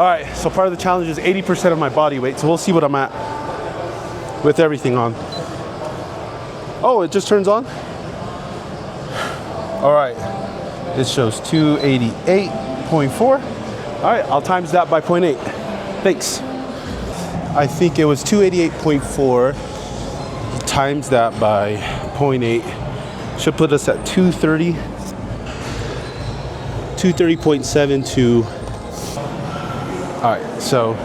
All right, so part of the challenge is 80% of my body weight, so we'll see what I'm at with everything on. Oh, it just turns on? All right, it shows 288.4. All right, I'll times that by 0.8. Thanks. I think it was 288.4 times that by 0.8. Should put us at 230. 230.7 to. All right, so, all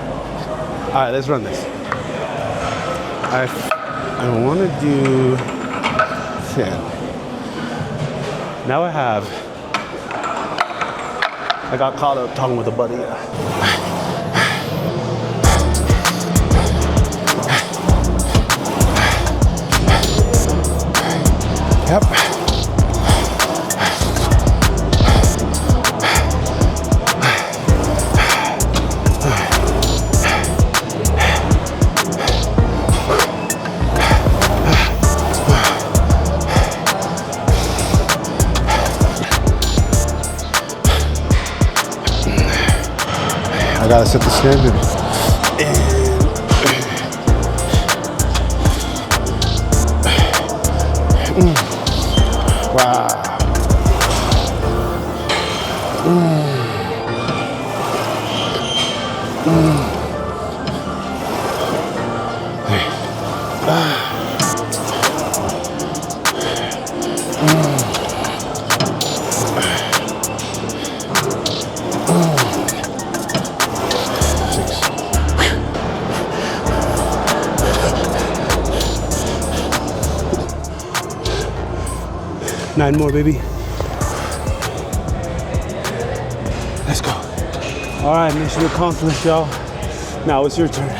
right, let's run this. I want to do 10. Now I got caught up talking with a buddy. Yep. I gotta set the standard. Wow. Nine more, baby. Let's go. All right, mission accomplished, y'all. Now it's your turn.